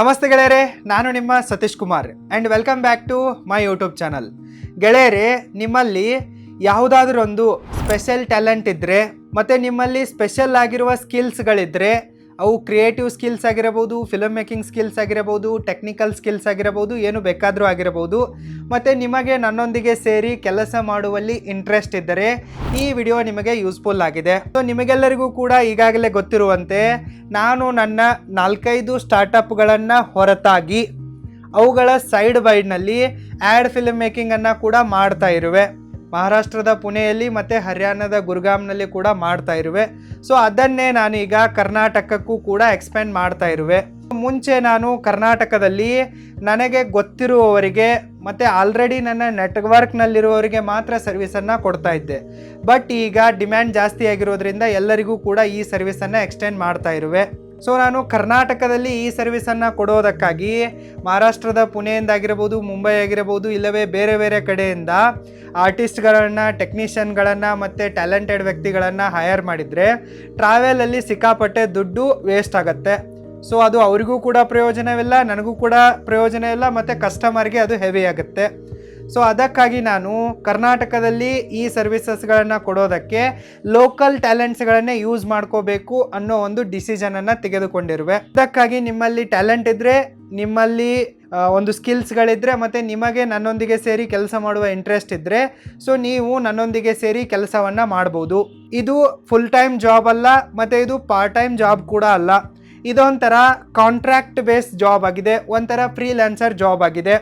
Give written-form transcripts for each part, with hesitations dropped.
ನಮಸ್ತೆ ಗೆಳೆಯರೆ, ನಾನು ನಿಮ್ಮ Satish Kumar and welcome back to my YouTube channel. ಗೆಳೆಯರೆ, ನಿಮ್ಮಲ್ಲಿ ಯಾವುದಾದ್ರೂ ಒಂದು ಸ್ಪೆಷಲ್ ಟ್ಯಾಲೆಂಟ್ ಇದ್ದರೆ ಮತ್ತು ನಿಮ್ಮಲ್ಲಿ ಸ್ಪೆಷಲ್ ಆಗಿರುವ ಸ್ಕಿಲ್ಸ್ಗಳಿದ್ದರೆ, ಅವು ಕ್ರಿಯೇಟಿವ್ ಸ್ಕಿಲ್ಸ್ ಆಗಿರಬಹುದು, ಫಿಲ್ಮ್ ಮೇಕಿಂಗ್ ಸ್ಕಿಲ್ಸ್ ಆಗಿರಬಹುದು, ಟೆಕ್ನಿಕಲ್ ಸ್ಕಿಲ್ಸ್ ಆಗಿರಬಹುದು, ಏನು ಬೇಕಾದರೂ ಆಗಿರಬಹುದು, ಮತ್ತು ನಿಮಗೆ ನನ್ನೊಂದಿಗೆ ಸೇರಿ ಕೆಲಸ ಮಾಡುವಲ್ಲಿ ಇಂಟ್ರೆಸ್ಟ್ ಇದ್ದರೆ ಈ ವಿಡಿಯೋ ನಿಮಗೆ ಯೂಸ್ಫುಲ್ ಆಗಿದೆ. ಸೊ ನಿಮಗೆಲ್ಲರಿಗೂ ಕೂಡ ಈಗಾಗಲೇ ಗೊತ್ತಿರುವಂತೆ ನಾನು ನನ್ನ 4-5 ಸ್ಟಾರ್ಟಪ್ಗಳನ್ನು ಹೊರತಾಗಿ ಅವುಗಳ ಸೈಡ್ ಬೈಡ್ನಲ್ಲಿ ಆ್ಯಡ್ ಫಿಲ್ಮ್ ಮೇಕಿಂಗನ್ನು ಕೂಡ ಮಾಡ್ತಾ ಇರುವೆ. ಮಹಾರಾಷ್ಟ್ರದ ಪುಣೆಯಲ್ಲಿ ಮತ್ತು ಹರಿಯಾಣದ ಗುರ್ಗಾಮ್ನಲ್ಲಿ ಕೂಡ ಮಾಡ್ತಾ ಇರುವೆ. ಸೊ ಅದನ್ನೇ ನಾನು ಈಗ ಕರ್ನಾಟಕಕ್ಕೂ ಕೂಡ ಎಕ್ಸ್ಪೆಂಡ್ ಮಾಡ್ತಾ ಇರುವೆ. ಮುಂಚೆ ನಾನು ಕರ್ನಾಟಕದಲ್ಲಿ ನನಗೆ ಗೊತ್ತಿರುವವರಿಗೆ ಮತ್ತು ಆಲ್ರೆಡಿ ನನ್ನ ನೆಟ್ವರ್ಕ್ನಲ್ಲಿರುವವರಿಗೆ ಮಾತ್ರ ಸರ್ವಿಸನ್ನು ಕೊಡ್ತಾ ಇದ್ದೆ. ಬಟ್ ಈಗ ಡಿಮ್ಯಾಂಡ್ ಜಾಸ್ತಿ ಆಗಿರೋದ್ರಿಂದ ಎಲ್ಲರಿಗೂ ಕೂಡ ಈ ಸರ್ವಿಸನ್ನು ಎಕ್ಸ್ಟೆಂಡ್ ಮಾಡ್ತಾ ಇರುವೆ. ಸೊ ನಾನು ಕರ್ನಾಟಕದಲ್ಲಿ ಈ ಸರ್ವಿಸನ್ನು ಕೊಡೋದಕ್ಕಾಗಿ ಮಹಾರಾಷ್ಟ್ರದ ಪುಣೆಯಿಂದ ಆಗಿರ್ಬೋದು, ಮುಂಬೈ ಆಗಿರ್ಬೋದು, ಇಲ್ಲವೇ ಬೇರೆ ಬೇರೆ ಕಡೆಯಿಂದ ಆರ್ಟಿಸ್ಟ್ಗಳನ್ನು, ಟೆಕ್ನಿಷಿಯನ್ಗಳನ್ನು ಮತ್ತು ಟ್ಯಾಲೆಂಟೆಡ್ ವ್ಯಕ್ತಿಗಳನ್ನು ಹೈಯರ್ ಮಾಡಿದರೆ ಟ್ರಾವೆಲಲ್ಲಿ ಸಿಕ್ಕಾಪಟ್ಟೆ ದುಡ್ಡು ವೇಸ್ಟ್ ಆಗುತ್ತೆ. ಸೊ ಅದು ಅವರಿಗೂ ಕೂಡ ಪ್ರಯೋಜನವಿಲ್ಲ, ನನಗೂ ಕೂಡ ಪ್ರಯೋಜನ ಇಲ್ಲ, ಮತ್ತು ಕಸ್ಟಮರ್ಗೆ ಅದು ಹೆವಿ ಆಗುತ್ತೆ. ಸೊ ಅದಕ್ಕಾಗಿ ನಾನು ಕರ್ನಾಟಕದಲ್ಲಿ ಈ ಸರ್ವಿಸಸ್ಗಳನ್ನು ಕೊಡೋದಕ್ಕೆ ಲೋಕಲ್ ಟ್ಯಾಲೆಂಟ್ಸ್ಗಳನ್ನೇ ಯೂಸ್ ಮಾಡ್ಕೋಬೇಕು ಅನ್ನೋ ಒಂದು ಡಿಸಿಷನನ್ನು ತೆಗೆದುಕೊಂಡಿರುವೆ. ಅದಕ್ಕಾಗಿ ನಿಮ್ಮಲ್ಲಿ ಟ್ಯಾಲೆಂಟ್ ಇದ್ದರೆ, ನಿಮ್ಮಲ್ಲಿ ಒಂದು ಸ್ಕಿಲ್ಸ್ಗಳಿದ್ದರೆ ಮತ್ತು ನಿಮಗೆ ನನ್ನೊಂದಿಗೆ ಸೇರಿ ಕೆಲಸ ಮಾಡುವ ಇಂಟ್ರೆಸ್ಟ್ ಇದ್ದರೆ, ಸೊ ನೀವು ನನ್ನೊಂದಿಗೆ ಸೇರಿ ಕೆಲಸವನ್ನು ಮಾಡ್ಬೋದು. ಇದು ಫುಲ್ ಟೈಮ್ ಜಾಬ್ ಅಲ್ಲ ಮತ್ತು ಇದು ಪಾರ್ಟ್ ಟೈಮ್ ಜಾಬ್ ಕೂಡ ಅಲ್ಲ. ಇದೊಂಥರ ಕಾಂಟ್ರಾಕ್ಟ್ ಬೇಸ್ಡ್ ಜಾಬ್ ಆಗಿದೆ, ಒಂಥರ ಫ್ರೀಲ್ಯಾನ್ಸರ್ ಜಾಬ್ ಆಗಿದೆ.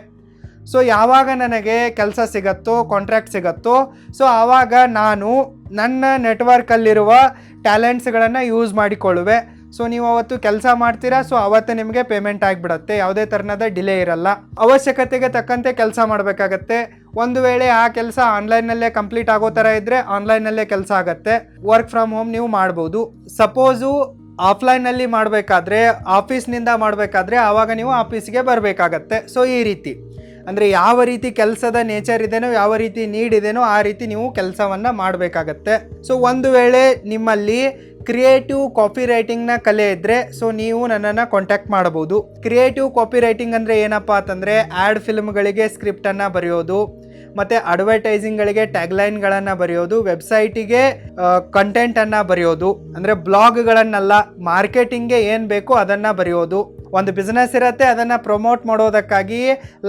ಸೊ ಯಾವಾಗ ನನಗೆ ಕೆಲಸ ಸಿಗತ್ತೋ, ಕಾಂಟ್ರಾಕ್ಟ್ ಸಿಗತ್ತೋ, ಸೊ ಆವಾಗ ನಾನು ನನ್ನ ನೆಟ್ವರ್ಕಲ್ಲಿರುವ ಟ್ಯಾಲೆಂಟ್ಸ್ಗಳನ್ನು ಯೂಸ್ ಮಾಡಿಕೊಳ್ಳುವೆ. ಸೊ ನೀವು ಅವತ್ತು ಕೆಲಸ ಮಾಡ್ತೀರಾ, ಸೊ ಅವತ್ತೇ ನಿಮಗೆ ಪೇಮೆಂಟ್ ಆಗಿಬಿಡತ್ತೆ, ಯಾವುದೇ ಥರದ ಡಿಲೇ ಇರಲ್ಲ. ಅವಶ್ಯಕತೆಗೆ ತಕ್ಕಂತೆ ಕೆಲಸ ಮಾಡಬೇಕಾಗತ್ತೆ. ಒಂದು ವೇಳೆ ಆ ಕೆಲಸ ಆನ್ಲೈನಲ್ಲೇ ಕಂಪ್ಲೀಟ್ ಆಗೋ ಥರ ಇದ್ದರೆ ಆನ್ಲೈನಲ್ಲೇ ಕೆಲಸ ಆಗುತ್ತೆ. ವರ್ಕ್ ಫ್ರಮ್ ಹೋಮ್ ನೀವು ಮಾಡ್ಬೋದು. ಸಪೋಸು ಆಫ್ಲೈನಲ್ಲಿ ಮಾಡಬೇಕಾದ್ರೆ, ಆಫೀಸ್ನಿಂದ ಮಾಡಬೇಕಾದ್ರೆ ಆವಾಗ ನೀವು ಆಫೀಸಿಗೆ ಬರಬೇಕಾಗತ್ತೆ. ಸೊ ಈ ರೀತಿ ಅಂದರೆ ಯಾವ ರೀತಿ ಕೆಲಸದ ನೇಚರ್ ಇದೆನೋ, ಯಾವ ರೀತಿ ನೀಡ್ ಇದೆನೋ ಆ ರೀತಿ ನೀವು ಕೆಲಸವನ್ನು ಮಾಡಬೇಕಾಗತ್ತೆ. ಸೊ ಒಂದು ವೇಳೆ ನಿಮ್ಮಲ್ಲಿ ಕ್ರಿಯೇಟಿವ್ ಕಾಪಿ ರೈಟಿಂಗ್ನ ಕಲೆ ಇದ್ದರೆ, ಸೊ ನೀವು ನನ್ನನ್ನು ಕಾಂಟ್ಯಾಕ್ಟ್ ಮಾಡ್ಬೋದು. ಕ್ರಿಯೇಟಿವ್ ಕಾಪಿ ರೈಟಿಂಗ್ ಅಂದರೆ ಏನಪ್ಪ ಅಂತಂದರೆ, ಆ್ಯಡ್ ಫಿಲ್ಮ್ಗಳಿಗೆ ಸ್ಕ್ರಿಪ್ಟನ್ನು ಬರೆಯೋದು, ಮತ್ತು ಅಡ್ವರ್ಟೈಸಿಂಗ್ಗಳಿಗೆ ಟ್ಯಾಗ್ಲೈನ್ಗಳನ್ನು ಬರೆಯೋದು, ವೆಬ್ಸೈಟಿಗೆ ಕಂಟೆಂಟನ್ನು ಬರೆಯೋದು, ಅಂದರೆ ಬ್ಲಾಗ್ಗಳನ್ನೆಲ್ಲ ಮಾರ್ಕೆಟಿಂಗ್ಗೆ ಏನು ಬೇಕೋ ಅದನ್ನು ಬರೆಯೋದು. ಒಂದು ಬಿಸ್ನೆಸ್ ಇರುತ್ತೆ, ಅದನ್ನು ಪ್ರಮೋಟ್ ಮಾಡೋದಕ್ಕಾಗಿ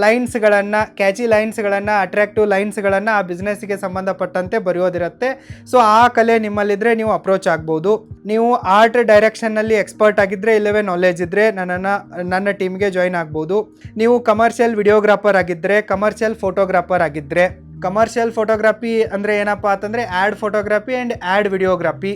ಲೈನ್ಸ್ಗಳನ್ನು, ಕ್ಯಾಚಿ ಲೈನ್ಸ್ಗಳನ್ನು, ಅಟ್ರಾಕ್ಟಿವ್ ಲೈನ್ಸ್ಗಳನ್ನು ಆ ಬಿಸ್ನೆಸ್ಸಿಗೆ ಸಂಬಂಧಪಟ್ಟಂತೆ ಬರೆಯೋದಿರುತ್ತೆ. ಸೊ ಆ ಕಲೆ ನಿಮ್ಮಲ್ಲಿದ್ದರೆ ನೀವು ಅಪ್ರೋಚ್ ಆಗ್ಬೋದು. ನೀವು ಆರ್ಟ್ ಡೈರೆಕ್ಷನ್ನಲ್ಲಿ ಎಕ್ಸ್ಪರ್ಟ್ ಆಗಿದ್ದರೆ, ಇಲ್ಲವೇ ನಾಲೆಜ್ ಇದ್ದರೆ ನನ್ನ ಟೀಮ್ಗೆ ಜಾಯಿನ್ ಆಗ್ಬೋದು. ನೀವು ಕಮರ್ಷಿಯಲ್ ವಿಡಿಯೋಗ್ರಾಫರ್ ಆಗಿದ್ದರೆ, ಕಮರ್ಷಿಯಲ್ ಫೋಟೋಗ್ರಾಫರ್ ಆಗಿದ್ದರೆ, ಕಮರ್ಷಿಯಲ್ ಫೋಟೋಗ್ರಫಿ ಅಂದರೆ ಏನಪ್ಪ ಅಂತಂದರೆ add photography and add videography.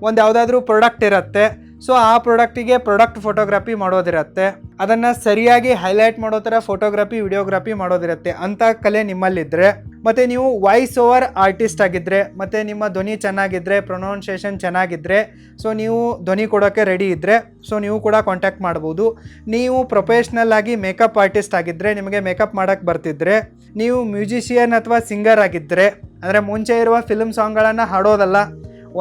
ಒಂದು ಯಾವುದಾದ್ರೂ ಪ್ರಾಡಕ್ಟ್ ಇರುತ್ತೆ, ಸೊ ಆ ಪ್ರಾಡಕ್ಟಿಗೆ ಪ್ರಾಡಕ್ಟ್ ಫೋಟೋಗ್ರಫಿ ಮಾಡೋದಿರುತ್ತೆ, ಅದನ್ನು ಸರಿಯಾಗಿ ಹೈಲೈಟ್ ಮಾಡೋ ಥರ ಫೋಟೋಗ್ರಫಿ, ವಿಡಿಯೋಗ್ರಫಿ ಮಾಡೋದಿರುತ್ತೆ. ಅಂಥ ಕಲೆ ನಿಮ್ಮಲ್ಲಿದ್ದರೆ, ಮತ್ತು ನೀವು ವಾಯ್ಸ್ ಓವರ್ ಆರ್ಟಿಸ್ಟ್ ಆಗಿದ್ದರೆ, ಮತ್ತು ನಿಮ್ಮ ಧ್ವನಿ ಚೆನ್ನಾಗಿದ್ದರೆ, ಪ್ರೊನೌನ್ಸಿಯೇಷನ್ ಚೆನ್ನಾಗಿದ್ದರೆ, ಸೊ ನೀವು ಧ್ವನಿ ಕೊಡೋಕ್ಕೆ ರೆಡಿ ಇದ್ದರೆ, ಸೊ ನೀವು ಕೂಡ ಕಾಂಟ್ಯಾಕ್ಟ್ ಮಾಡ್ಬೋದು. ನೀವು ಪ್ರೊಫೆಷ್ನಲ್ ಆಗಿ ಮೇಕಪ್ ಆರ್ಟಿಸ್ಟ್ ಆಗಿದ್ದರೆ, ನಿಮಗೆ ಮೇಕಪ್ ಮಾಡೋಕ್ಕೆ ಬರ್ತಿದ್ರೆ, ನೀವು ಮ್ಯೂಸಿಷಿಯನ್ ಅಥವಾ ಸಿಂಗರ್ ಆಗಿದ್ದರೆ, ಅಂದರೆ ಮುಂಚೆ ಇರುವ ಫಿಲ್ಮ್ ಸಾಂಗ್ಗಳನ್ನು ಹಾಡೋದಲ್ಲ,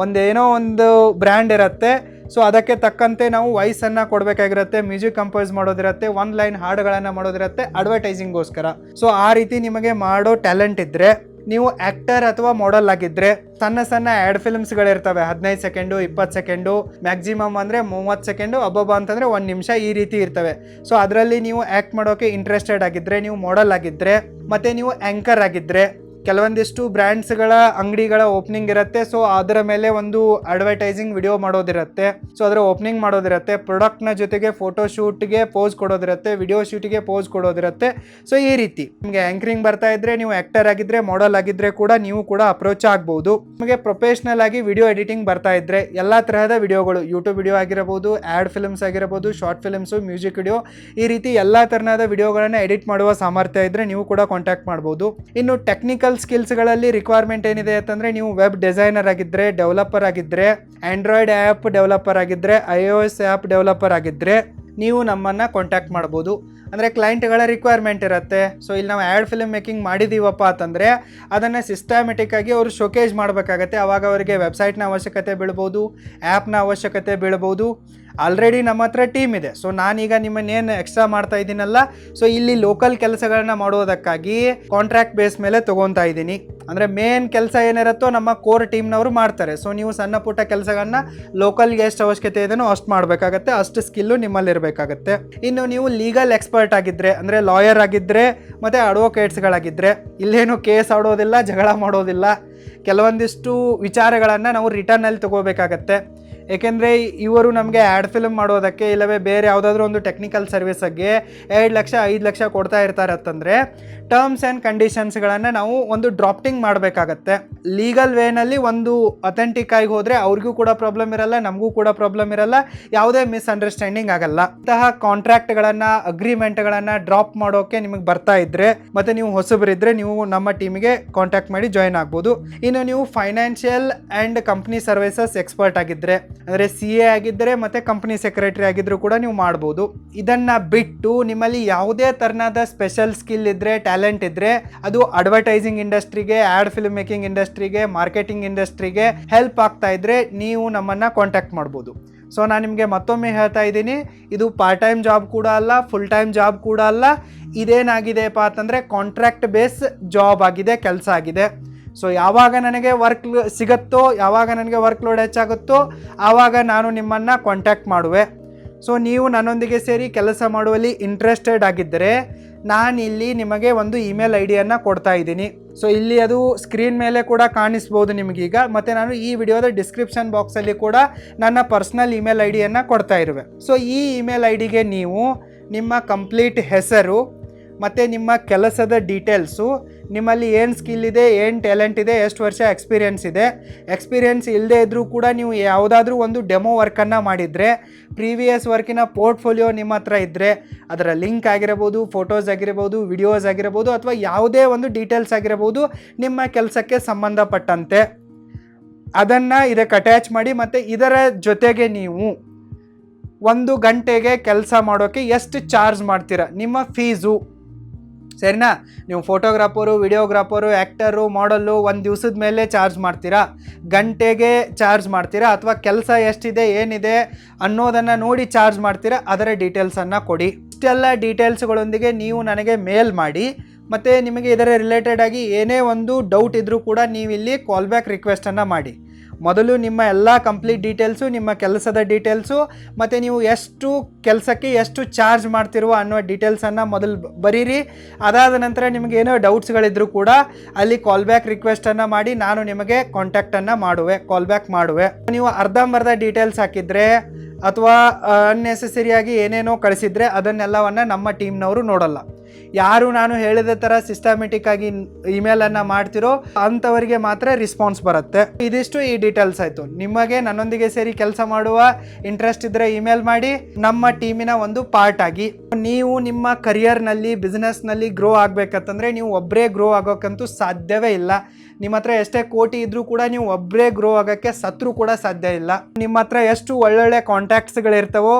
ಒಂದೇನೋ ಒಂದು ಬ್ರ್ಯಾಂಡ್ ಇರುತ್ತೆ, ಸೊ ಅದಕ್ಕೆ ತಕ್ಕಂತೆ ನಾವು ವಾಯ್ಸನ್ನು ಕೊಡಬೇಕಾಗಿರುತ್ತೆ, ಮ್ಯೂಸಿಕ್ ಕಂಪೋಸ್ ಮಾಡೋದಿರುತ್ತೆ, 1 ಲೈನ್ ಹಾಡುಗಳನ್ನು ಮಾಡೋದಿರುತ್ತೆ ಅಡ್ವರ್ಟೈಸಿಂಗ್ಗೋಸ್ಕರ. ಸೊ ಆ ರೀತಿ ನಿಮಗೆ ಮಾಡೋ ಟ್ಯಾಲೆಂಟ್ ಇದ್ದರೆ, ನೀವು ಆ್ಯಕ್ಟರ್ ಅಥವಾ ಮಾಡೆಲ್ ಆಗಿದ್ದರೆ, ಸಣ್ಣ ಸಣ್ಣ ಆ್ಯಡ್ ಫಿಲ್ಮ್ಸ್ಗಳಿರ್ತವೆ, 15 ಸೆಕೆಂಡು, 20 ಸೆಕೆಂಡು, ಮ್ಯಾಕ್ಸಿಮಮ್ ಅಂದರೆ 30 ಸೆಕೆಂಡು, ಅಬ್ಬಬ್ಬ ಅಂತಂದರೆ 1 ನಿಮಿಷ, ಈ ರೀತಿ ಇರ್ತವೆ. ಸೊ ಅದರಲ್ಲಿ ನೀವು ಆ್ಯಕ್ಟ್ ಮಾಡೋಕ್ಕೆ ಇಂಟ್ರೆಸ್ಟೆಡ್ ಆಗಿದ್ದರೆ, ನೀವು ಮಾಡೆಲ್ ಆಗಿದ್ದರೆ, ಮತ್ತು ನೀವು ಆ್ಯಂಕರ್ ಆಗಿದ್ದರೆ, ಕೆಲವೊಂದಿಷ್ಟು ಬ್ರ್ಯಾಂಡ್ಸ್ಗಳ ಅಂಗಡಿಗಳ ಓಪನಿಂಗ್ ಇರುತ್ತೆ, ಸೊ ಅದರ ಮೇಲೆ ಒಂದು ಅಡ್ವರ್ಟೈಸಿಂಗ್ ವಿಡಿಯೋ ಮಾಡೋದಿರುತ್ತೆ, ಸೊ ಅದರ ಓಪನಿಂಗ್ ಮಾಡೋದಿರುತ್ತೆ, ಪ್ರಾಡಕ್ಟ್ನ ಜೊತೆಗೆ ಫೋಟೋ ಶೂಟ್ಗೆ ಪೋಸ್ ಕೊಡೋದಿರುತ್ತೆ, ವಿಡಿಯೋ ಶೂಟಿಗೆ ಪೋಸ್ ಕೊಡೋದಿರುತ್ತೆ. ಸೊ ಈ ರೀತಿ ನಿಮಗೆ ಆ್ಯಂಕರಿಂಗ್ ಬರ್ತಾ ಇದ್ದರೆ, ನೀವು ಆ್ಯಕ್ಟರ್ ಆಗಿದ್ದರೆ, ಮಾಡೆಲ್ ಆಗಿದ್ದರೆ ಕೂಡ ನೀವು ಕೂಡ ಅಪ್ರೋಚ್ ಆಗ್ಬೋದು. ನಿಮಗೆ ಪ್ರೊಫೆಷ್ನಲ್ ಆಗಿ ವಿಡಿಯೋ ಎಡಿಟಿಂಗ್ ಬರ್ತಾ ಇದ್ದರೆ, ಎಲ್ಲ ತರಹದ ವಿಡಿಯೋಗಳು, ಯೂಟ್ಯೂಬ್ ವಿಡಿಯೋ ಆಗಿರಬಹುದು, ಆ್ಯಡ್ ಫಿಲ್ಮ್ಸ್ ಆಗಿರಬಹುದು, ಶಾರ್ಟ್ ಫಿಲ್ಮ್ಸು, ಮ್ಯೂಸಿಕ್ ವಿಡಿಯೋ, ಈ ರೀತಿ ಎಲ್ಲ ತರಹದ ವಿಡಿಯೋಗಳನ್ನು ಎಡಿಟ್ ಮಾಡುವ ಸಾಮರ್ಥ್ಯ ಇದ್ದರೆ ನೀವು ಕೂಡ ಕಾಂಟ್ಯಾಕ್ಟ್ ಮಾಡ್ಬೋದು. ಇನ್ನು ಟೆಕ್ನಿಕಲ್ ಸ್ಕಿಲ್ಸ್ಗಳಲ್ಲಿ ರಿಕ್ವೈರ್ಮೆಂಟ್ ಏನಿದೆ ಅಂತಂದರೆ, ನೀವು ವೆಬ್ ಡಿಸೈನರ್ ಆಗಿದ್ದರೆ, ಡೆವಲಪರ್ ಆಗಿದ್ದರೆ, ಆಂಡ್ರಾಯ್ಡ್ ಆ್ಯಪ್ ಡೆವಲಪರ್ ಆಗಿದ್ದರೆ, iOS ಆ್ಯಪ್ ಡೆವಲಪರ್ ಆಗಿದ್ದರೆ ನೀವು ನಮ್ಮನ್ನು ಕಾಂಟ್ಯಾಕ್ಟ್ ಮಾಡ್ಬೋದು. ಅಂದರೆ ಕ್ಲೈಂಟ್ಗಳ ರಿಕ್ವೈರ್ಮೆಂಟ್ ಇರುತ್ತೆ. ಸೊ ಇಲ್ಲಿ ನಾವು ಆ್ಯಡ್ ಫಿಲ್ಮ್ ಮೇಕಿಂಗ್ ಮಾಡಿದ್ದೀವಪ್ಪ ಅಂತಂದರೆ ಅದನ್ನು ಸಿಸ್ಟಮೆಟಿಕ್ಕಾಗಿ ಅವರು ಶೋಕೇಜ್ ಮಾಡಬೇಕಾಗತ್ತೆ. ಆವಾಗ ಅವರಿಗೆ ವೆಬ್ಸೈಟ್ನ ಅವಶ್ಯಕತೆ ಬೀಳ್ಬೋದು, ಆ್ಯಪ್ನ ಅವಶ್ಯಕತೆ ಬೀಳ್ಬೋದು. ಆಲ್ರೆಡಿ ನಮ್ಮ ಹತ್ರ ಟೀಮ್ ಇದೆ. ಸೊ ನಾನೀಗ ನಿಮ್ಮನ್ನೇನು ಎಕ್ಸ್ಟ್ರಾ ಮಾಡ್ತಾ ಇದ್ದೀನಲ್ಲ, ಸೊ ಇಲ್ಲಿ ಲೋಕಲ್ ಕೆಲಸಗಳನ್ನ ಮಾಡೋದಕ್ಕಾಗಿ ಕಾಂಟ್ರಾಕ್ಟ್ ಬೇಸ್ ಮೇಲೆ ತೊಗೊತಾ ಇದ್ದೀನಿ. ಅಂದರೆ ಮೇನ್ ಕೆಲಸ ಏನಿರುತ್ತೋ ನಮ್ಮ ಕೋರ್ ಟೀಮ್ನವರು ಮಾಡ್ತಾರೆ. ಸೊ ನೀವು ಸಣ್ಣ ಪುಟ್ಟ ಕೆಲಸಗಳನ್ನ ಲೋಕಲ್ಗೆ ಎಷ್ಟು ಅವಶ್ಯಕತೆ ಇದೆಯೋ ಅಷ್ಟು ಮಾಡಬೇಕಾಗತ್ತೆ, ಅಷ್ಟು ಸ್ಕಿಲ್ಲು ನಿಮ್ಮಲ್ಲಿ ಇರಬೇಕಾಗತ್ತೆ. ಇನ್ನು ನೀವು ಲೀಗಲ್ ಎಕ್ಸ್ಪರ್ಟ್ ಆಗಿದ್ದರೆ, ಅಂದರೆ ಲಾಯರ್ ಆಗಿದ್ದರೆ ಮತ್ತು ಅಡ್ವೊಕೇಟ್ಸ್ಗಳಾಗಿದ್ದರೆ, ಇಲ್ಲೇನು ಕೇಸ್ ಆಡೋದಿಲ್ಲ, ಜಗಳ ಮಾಡೋದಿಲ್ಲ. ಕೆಲವೊಂದಿಷ್ಟು ವಿಚಾರಗಳನ್ನು ನಾವು ರಿಟರ್ನಲ್ಲಿ ತಗೋಬೇಕಾಗತ್ತೆ. ಏಕೆಂದರೆ ಇವರು ನಮಗೆ ಆ್ಯಡ್ ಫಿಲ್ಮ್ ಮಾಡೋದಕ್ಕೆ ಇಲ್ಲವೇ ಬೇರೆ ಯಾವುದಾದ್ರೂ ಒಂದು ಟೆಕ್ನಿಕಲ್ ಸರ್ವಿಸ್ಗೆ 2 ಲಕ್ಷ 5 ಲಕ್ಷ ಕೊಡ್ತಾ ಇರ್ತಾರೆ ಅಂತಂದರೆ ಟರ್ಮ್ಸ್ ಆ್ಯಂಡ್ ಕಂಡೀಷನ್ಸ್ಗಳನ್ನು ನಾವು ಒಂದು ಡ್ರಾಫ್ಟಿಂಗ್ ಮಾಡಬೇಕಾಗತ್ತೆ. ಲೀಗಲ್ ವೇನಲ್ಲಿ ಒಂದು ಅಥೆಂಟಿಕ್ ಆಗಿ ಹೋದರೆ ಅವ್ರಿಗೂ ಕೂಡ ಪ್ರಾಬ್ಲಮ್ ಇರಲ್ಲ, ನಮಗೂ ಕೂಡ ಪ್ರಾಬ್ಲಮ್ ಇರಲ್ಲ, ಯಾವುದೇ ಮಿಸ್ಅಂಡರ್ಸ್ಟ್ಯಾಂಡಿಂಗ್ ಆಗಲ್ಲ. ಇಂತಹ ಕಾಂಟ್ರಾಕ್ಟ್ಗಳನ್ನು, ಅಗ್ರಿಮೆಂಟ್ಗಳನ್ನು ಡ್ರಾಪ್ ಮಾಡೋಕ್ಕೆ ನಿಮಗೆ ಬರ್ತಾ ಇದ್ದರೆ ಮತ್ತು ನೀವು ಹೊಸಬರಿದ್ದರೆ ನೀವು ನಮ್ಮ ಟೀಮಿಗೆ ಕಾಂಟ್ಯಾಕ್ಟ್ ಮಾಡಿ ಜಾಯ್ನ್ ಆಗ್ಬೋದು. ಇನ್ನು ನೀವು financial and company services expert ಆಗಿದ್ದರೆ, ಅಂದರೆ CA ಆಗಿದ್ದರೆ ಮತ್ತು ಕಂಪ್ನಿ ಸೆಕ್ರೆಟರಿ ಆಗಿದ್ದರೂ ಕೂಡ ನೀವು ಮಾಡ್ಬೋದು. ಇದನ್ನು ಬಿಟ್ಟು ನಿಮ್ಮಲ್ಲಿ ಯಾವುದೇ ಥರನಾದ ಸ್ಪೆಷಲ್ ಸ್ಕಿಲ್ ಇದ್ದರೆ, ಟ್ಯಾಲೆಂಟ್ ಇದ್ದರೆ, ಅದು ಅಡ್ವರ್ಟೈಸಿಂಗ್ ಇಂಡಸ್ಟ್ರಿಗೆ, ಆ್ಯಡ್ ಫಿಲ್ಮ್ ಮೇಕಿಂಗ್ ಇಂಡಸ್ಟ್ರಿಗೆ, ಮಾರ್ಕೆಟಿಂಗ್ ಇಂಡಸ್ಟ್ರಿಗೆ ಹೆಲ್ಪ್ ಆಗ್ತಾ ಇದ್ದರೆ ನೀವು ನಮ್ಮನ್ನು ಕಾಂಟ್ಯಾಕ್ಟ್ ಮಾಡ್ಬೋದು. ಸೊ ನಾನು ನಿಮಗೆ ಮತ್ತೊಮ್ಮೆ ಹೇಳ್ತಾ ಇದ್ದೀನಿ, ಇದು ಪಾರ್ಟ್ ಟೈಮ್ ಜಾಬ್ ಕೂಡ ಅಲ್ಲ, ಫುಲ್ ಟೈಮ್ ಜಾಬ್ ಕೂಡ ಅಲ್ಲ. ಇದೇನಾಗಿದೆಯಪ್ಪ ಅಂತಂದರೆ ಕಾಂಟ್ರಾಕ್ಟ್ ಬೇಸ್ ಜಾಬ್ ಆಗಿದೆ, ಕೆಲಸ ಆಗಿದೆ. ಸೊ ಯಾವಾಗ ನನಗೆ ವರ್ಕ್ ಸಿಗುತ್ತೋ, ಯಾವಾಗ ನನಗೆ ವರ್ಕ್ ಲೋಡ್ ಹೆಚ್ಚಾಗುತ್ತೋ ಆವಾಗ ನಾನು ನಿಮ್ಮನ್ನು ಕಾಂಟ್ಯಾಕ್ಟ್ ಮಾಡುವೆ. ಸೊ ನೀವು ನನ್ನೊಂದಿಗೆ ಸೇರಿ ಕೆಲಸ ಮಾಡುವಲ್ಲಿ ಇಂಟ್ರೆಸ್ಟೆಡ್ ಆಗಿದ್ದರೆ ನಾನಿಲ್ಲಿ ನಿಮಗೆ ಒಂದು ಇಮೇಲ್ ಐಡಿಯನ್ನು ಕೊಡ್ತಾ ಇದ್ದೀನಿ. ಸೊ ಇಲ್ಲಿ ಅದು ಸ್ಕ್ರೀನ್ ಮೇಲೆ ಕೂಡ ಕಾಣಿಸ್ಬೋದು ನಿಮಗೀಗ, ಮತ್ತು ನಾನು ಈ ವಿಡಿಯೋದ ಡಿಸ್ಕ್ರಿಪ್ಷನ್ ಬಾಕ್ಸಲ್ಲಿ ಕೂಡ ನನ್ನ ಪರ್ಸ್ನಲ್ ಇಮೇಲ್ ಐಡಿಯನ್ನು ಕೊಡ್ತಾ ಇರುವೆ. ಸೊ ಈ ಇಮೇಲ್ ಐಡಿಗೆ ನೀವು ನಿಮ್ಮ ಕಂಪ್ಲೀಟ್ ಹೆಸರು ಮತ್ತು ನಿಮ್ಮ ಕೆಲಸದ ಡೀಟೇಲ್ಸು, ನಿಮ್ಮಲ್ಲಿ ಏನು ಸ್ಕಿಲ್ ಇದೆ, ಏನು ಟ್ಯಾಲೆಂಟ್ ಇದೆ, ಎಷ್ಟು ವರ್ಷ ಎಕ್ಸ್ಪೀರಿಯೆನ್ಸ್ ಇದೆ, ಎಕ್ಸ್ಪೀರಿಯೆನ್ಸ್ ಇಲ್ಲದೆ ಇದ್ದರೂ ಕೂಡ ನೀವು ಯಾವುದಾದ್ರೂ ಒಂದು ಡೆಮೋ ವರ್ಕನ್ನು ಮಾಡಿದರೆ, ಪ್ರೀವಿಯಸ್ ವರ್ಕಿನ ಪೋರ್ಟ್ಫೋಲಿಯೋ ನಿಮ್ಮ ಹತ್ರ ಇದ್ದರೆ ಅದರ ಲಿಂಕ್ ಆಗಿರಬಹುದು, ಫೋಟೋಸ್ ಆಗಿರ್ಬೋದು, ವಿಡಿಯೋಸ್ ಆಗಿರ್ಬೋದು, ಅಥವಾ ಯಾವುದೇ ಒಂದು ಡೀಟೇಲ್ಸ್ ಆಗಿರ್ಬೋದು ನಿಮ್ಮ ಕೆಲಸಕ್ಕೆ ಸಂಬಂಧಪಟ್ಟಂತೆ ಅದನ್ನು ಇದಕ್ಕೆ ಅಟ್ಯಾಚ್ ಮಾಡಿ. ಮತ್ತು ಇದರ ಜೊತೆಗೆ ನೀವು 1 ಗಂಟೆಗೆ ಕೆಲಸ ಮಾಡೋಕ್ಕೆ ಎಷ್ಟು ಚಾರ್ಜ್ ಮಾಡ್ತೀರಾ, ನಿಮ್ಮ ಫೀಸು, ಸರಿನಾ? ನೀವು ಫೋಟೋಗ್ರಾಫರು, ವಿಡಿಯೋಗ್ರಾಫರು, ಆ್ಯಕ್ಟರು, ಮಾಡಲ್ಲು ಒಂದು ದಿವಸದ ಮೇಲೆ ಚಾರ್ಜ್ ಮಾಡ್ತೀರಾ, ಗಂಟೆಗೆ ಚಾರ್ಜ್ ಮಾಡ್ತೀರಾ, ಅಥವಾ ಕೆಲಸ ಎಷ್ಟಿದೆ ಏನಿದೆ ಅನ್ನೋದನ್ನು ನೋಡಿ ಚಾರ್ಜ್ ಮಾಡ್ತೀರಾ? ಅದರ ಡೀಟೇಲ್ಸನ್ನು ಕೊಡಿ. ಇಷ್ಟೆಲ್ಲ ಡೀಟೇಲ್ಸ್ಗಳೊಂದಿಗೆ ನೀವು ನನಗೆ ಮೇಲ್ ಮಾಡಿ. ಮತ್ತು ನಿಮಗೆ ಇದರ ರಿಲೇಟೆಡ್ ಆಗಿ ಏನೇ ಒಂದು ಡೌಟ್ ಇದ್ದರೂ ಕೂಡ ನೀವು ಇಲ್ಲಿ ಕಾಲ್ ಬ್ಯಾಕ್ ರಿಕ್ವೆಸ್ಟನ್ನು ಮಾಡಿ. ಮೊದಲು ನಿಮ್ಮ ಎಲ್ಲ ಕಂಪ್ಲೀಟ್ ಡೀಟೇಲ್ಸು, ನಿಮ್ಮ ಕೆಲಸದ ಡೀಟೇಲ್ಸು, ಮತ್ತು ನೀವು ಎಷ್ಟು ಕೆಲಸಕ್ಕೆ ಎಷ್ಟು ಚಾರ್ಜ್ ಮಾಡ್ತಿರುವ ಅನ್ನೋ ಡೀಟೇಲ್ಸನ್ನು ಮೊದಲು ಬರೀರಿ. ಅದಾದ ನಂತರ ನಿಮಗೆ ಏನೋ ಡೌಟ್ಸ್ಗಳಿದ್ರೂ ಕೂಡ ಅಲ್ಲಿ ಕಾಲ್ ಬ್ಯಾಕ್ ರಿಕ್ವೆಸ್ಟನ್ನು ಮಾಡಿ ನಾನು ನಿಮಗೆ ಕಾಂಟ್ಯಾಕ್ಟನ್ನು ಮಾಡುವೆ, ಕಾಲ್ ಬ್ಯಾಕ್ ಮಾಡುವೆ. ನೀವು ಅರ್ಧಂಬರ್ಧ ಡೀಟೇಲ್ಸ್ ಹಾಕಿದರೆ ಅಥವಾ ಅನ್ನೆಸೆಸರಿಯಾಗಿ ಏನೇನೋ ಕಳಿಸಿದರೆ ಅದನ್ನೆಲ್ಲವನ್ನು ನಮ್ಮ ಟೀಮ್ನವರು ನೋಡಲ್ಲ. ಯಾರು ನಾನು ಹೇಳಿದ ಥರ ಸಿಸ್ಟಮೆಟಿಕ್ ಆಗಿ ಇಮೇಲನ್ನು ಮಾಡ್ತಿರೋ ಅಂಥವರಿಗೆ ಮಾತ್ರ ರೆಸ್ಪಾನ್ಸ್ ಬರುತ್ತೆ. ಇದಿಷ್ಟು ಈ ಡೀಟೇಲ್ಸ್ ಆಯಿತು. ನಿಮಗೆ ನನ್ನೊಂದಿಗೆ ಸೇರಿ ಕೆಲಸ ಮಾಡುವ ಇಂಟ್ರೆಸ್ಟ್ ಇದ್ದರೆ ಇಮೇಲ್ ಮಾಡಿ, ನಮ್ಮ ಟೀಮಿನ ಒಂದು ಪಾರ್ಟ್ ಆಗಿ. ನೀವು ನಿಮ್ಮ ಕರಿಯರ್ನಲ್ಲಿ, ಬಿಸ್ನೆಸ್ನಲ್ಲಿ ಗ್ರೋ ಆಗಬೇಕಂತಂದರೆ ನೀವು ಒಬ್ಬರೇ ಗ್ರೋ ಆಗೋಕ್ಕಂತೂ ಸಾಧ್ಯವೇ ಇಲ್ಲ. ನಿಮ್ಮ ಹತ್ರ ಎಷ್ಟೇ ಕೋಟಿ ಇದ್ದರೂ ಕೂಡ ನೀವು ಒಬ್ಬರೇ ಗ್ರೋ ಆಗೋಕ್ಕೆ ಸತ್ರು ಕೂಡ ಸಾಧ್ಯ ಇಲ್ಲ. ನಿಮ್ಮ ಹತ್ರ ಎಷ್ಟು ಒಳ್ಳೊಳ್ಳೆ ಕಾಂಟ್ಯಾಕ್ಟ್ಸ್ಗಳಿರ್ತವೋ,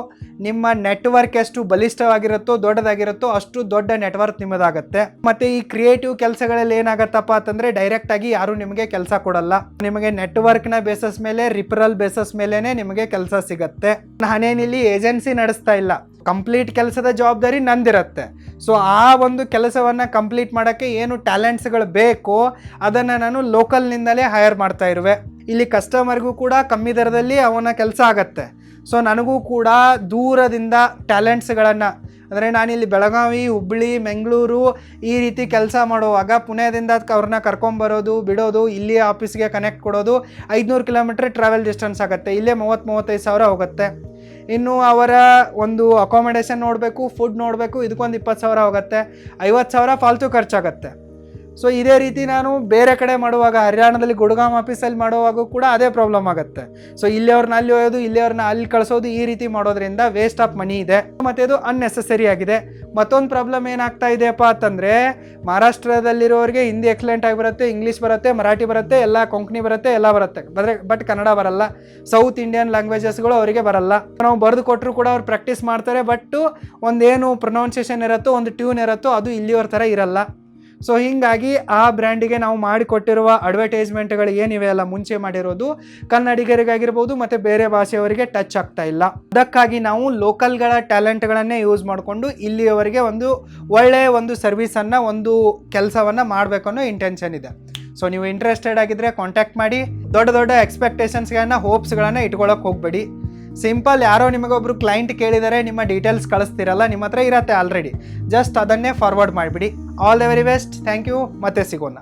ನಿಮ್ಮ ನೆಟ್ವರ್ಕ್ ಎಷ್ಟು ಬಲಿಷ್ಠವಾಗಿರುತ್ತೋ, ದೊಡ್ಡದಾಗಿರುತ್ತೋ ಅಷ್ಟು ದೊಡ್ಡ ನೆಟ್ವರ್ಕ್ ನಿಮ್ಮದಾಗತ್ತೆ. ಮತ್ತು ಈ ಕ್ರಿಯೇಟಿವ್ ಕೆಲಸಗಳಲ್ಲಿ ಏನಾಗತ್ತಪ್ಪ ಅಂತಂದರೆ ಡೈರೆಕ್ಟಾಗಿ ಯಾರೂ ನಿಮಗೆ ಕೆಲಸ ಕೊಡಲ್ಲ. ನಿಮಗೆ ನೆಟ್ವರ್ಕ್ನ ಬೇಸಸ್ ಮೇಲೆ, ರಿಫರಲ್ ಬೇಸಸ್ ಮೇಲೇ ನಿಮಗೆ ಕೆಲಸ ಸಿಗತ್ತೆ. ನಾನೇನಿಲ್ಲಿ ಏಜೆನ್ಸಿ ನಡೆಸ್ತಾ ಇಲ್ಲ, ಕಂಪ್ಲೀಟ್ ಕೆಲಸದ ಜವಾಬ್ದಾರಿ ನಂದಿರುತ್ತೆ. ಸೊ ಆ ಒಂದು ಕೆಲಸವನ್ನು ಕಂಪ್ಲೀಟ್ ಮಾಡೋಕ್ಕೆ ಏನು ಟ್ಯಾಲೆಂಟ್ಸ್ಗಳು ಬೇಕೋ ಅದನ್ನು ನಾನು ಲೋಕಲ್ನಿಂದಲೇ ಹೈರ್ ಮಾಡ್ತಾ ಇರುವೆ. ಇಲ್ಲಿ ಕಸ್ಟಮರ್ಗೂ ಕೂಡ ಕಮ್ಮಿ ದರದಲ್ಲಿ ಅವನ ಕೆಲಸ ಆಗತ್ತೆ. ಸೊ ನನಗೂ ಕೂಡ ದೂರದಿಂದ ಟ್ಯಾಲೆಂಟ್ಸ್ಗಳನ್ನು, ಅಂದರೆ ನಾನಿಲ್ಲಿ ಬೆಳಗಾವಿ, ಹುಬ್ಬಳ್ಳಿ, ಬೆಂಗಳೂರು ಈ ರೀತಿ ಕೆಲಸ ಮಾಡುವಾಗ ಪುಣೆದಿಂದ ಅವ್ರನ್ನ ಕರ್ಕೊಂಬರೋದು, ಬಿಡೋದು, ಇಲ್ಲಿ ಆಫೀಸ್ಗೆ ಕನೆಕ್ಟ್ ಕೊಡೋದು 500 ಕಿಲೋಮೀಟ್ರ್ ಟ್ರಾವೆಲ್ ಡಿಸ್ಟೆನ್ಸ್ ಆಗುತ್ತೆ. ಇಲ್ಲೇ 30-35 ಸಾವಿರ ಹೋಗುತ್ತೆ. ಇನ್ನು ಅವರ ಒಂದು ಅಕಾಮಿಡೇಷನ್ ನೋಡಬೇಕು, ಫುಡ್ ನೋಡಬೇಕು, ಇದಕ್ಕೊಂದು 20 ಸಾವಿರ ಹೋಗುತ್ತೆ. 50 ಸಾವಿರ ಫಾಲ್ತು ಖರ್ಚಾಗತ್ತೆ. ಸೊ ಇದೇ ರೀತಿ ನಾನು ಬೇರೆ ಕಡೆ ಮಾಡುವಾಗ, ಹರಿಯಾಣದಲ್ಲಿ ಗುಡ್ಗಾಮ್ ಆಫೀಸಲ್ಲಿ ಮಾಡುವಾಗ ಕೂಡ ಅದೇ ಪ್ರಾಬ್ಲಮ್ ಆಗುತ್ತೆ. ಸೊ ಇಲ್ಲಿಯವ್ರನ್ನ ಅಲ್ಲಿ ಹೋಯೋದು, ಇಲ್ಲಿಯವ್ರನ್ನ ಅಲ್ಲಿ ಕಳಿಸೋದು, ಈ ರೀತಿ ಮಾಡೋದ್ರಿಂದ ವೇಸ್ಟ್ ಆಫ್ ಮನಿ ಇದೆ, ಮತ್ತು ಇದು ಅನ್ನೆಸೆಸರಿ ಆಗಿದೆ. ಮತ್ತೊಂದು ಪ್ರಾಬ್ಲಮ್ ಏನಾಗ್ತಾ ಇದೆಯಪ್ಪ ಅಂತಂದರೆ, ಮಹಾರಾಷ್ಟ್ರದಲ್ಲಿರೋರಿಗೆ ಹಿಂದಿ ಎಕ್ಸಲೆಂಟ್ ಆಗಿ ಬರುತ್ತೆ, ಇಂಗ್ಲೀಷ್ ಬರುತ್ತೆ, ಮರಾಠಿ ಬರುತ್ತೆ, ಎಲ್ಲ ಕೊಂಕಣಿ ಬರುತ್ತೆ, ಎಲ್ಲ ಬರುತ್ತೆ, ಬಟ್ ಕನ್ನಡ ಬರಲ್ಲ. ಸೌತ್ ಇಂಡಿಯನ್ ಲ್ಯಾಂಗ್ವೇಜಸ್ಗಳು ಅವರಿಗೆ ಬರಲ್ಲ. ನಾವು ಬರೆದು ಕೊಟ್ಟರು ಕೂಡ ಅವ್ರು ಪ್ರಾಕ್ಟೀಸ್ ಮಾಡ್ತಾರೆ, ಬಟ್ ಒಂದೇನು ಪ್ರೊನೌನ್ಸಿಯೇಷನ್ ಇರುತ್ತೋ, ಒಂದು ಟ್ಯೂನ್ ಇರುತ್ತೋ ಅದು ಇಲ್ಲಿಯವ್ರ ಥರ ಇರಲ್ಲ. ಸೊ ಹೀಗಾಗಿ ಆ ಬ್ರ್ಯಾಂಡಿಗೆ ನಾವು ಮಾಡಿಕೊಟ್ಟಿರುವ ಅಡ್ವರ್ಟೈಸ್ಮೆಂಟ್ಗಳು ಏನಿವೆ ಅಲ್ಲ ಮುಂಚೆ ಮಾಡಿರೋದು ಕನ್ನಡಿಗರಿಗಾಗಿರ್ಬೋದು ಮತ್ತು ಬೇರೆ ಭಾಷೆಯವರಿಗೆ ಟಚ್ ಆಗ್ತಾ ಇಲ್ಲ. ಅದಕ್ಕಾಗಿ ನಾವು ಲೋಕಲ್ಗಳ ಟ್ಯಾಲೆಂಟ್ಗಳನ್ನೇ ಯೂಸ್ ಮಾಡಿಕೊಂಡು ಇಲ್ಲಿಯವರೆಗೆ ಒಂದು ಒಳ್ಳೆಯ ಒಂದು ಸರ್ವಿಸನ್ನು ಒಂದು ಕೆಲಸವನ್ನು ಮಾಡಬೇಕು ಅನ್ನೋ ಇಂಟೆನ್ಷನ್ ಇದೆ. ಸೊ ನೀವು ಇಂಟ್ರೆಸ್ಟೆಡ್ ಆಗಿದ್ದರೆ ಕಾಂಟ್ಯಾಕ್ಟ್ ಮಾಡಿ. ದೊಡ್ಡ ದೊಡ್ಡ ಎಕ್ಸ್ಪೆಕ್ಟೇಷನ್ಸ್ಗಳನ್ನ ಹೋಪ್ಸ್ಗಳನ್ನು ಇಟ್ಕೊಳ್ಳೋಕೆ ಹೋಗಬೇಡಿ. ಸಿಂಪಲ್ ಯಾರೋ ನಿಮಗೊಬ್ರು ಕ್ಲೈಂಟ್ ಕೇಳಿದರೆ ನಿಮ್ಮ ಡೀಟೇಲ್ಸ್ ಕಳಿಸ್ತಿರಲ್ಲ, ನಿಮ್ಮ ಹತ್ರ ಇರತ್ತೆ ಆಲ್ರೆಡಿ, ಜಸ್ಟ್ ಅದನ್ನೇ ಫಾರ್ವರ್ಡ್ ಮಾಡಿಬಿಡಿ. All the very best, thank you, ಮತ್ತೆ ಸಿಗೋಣ.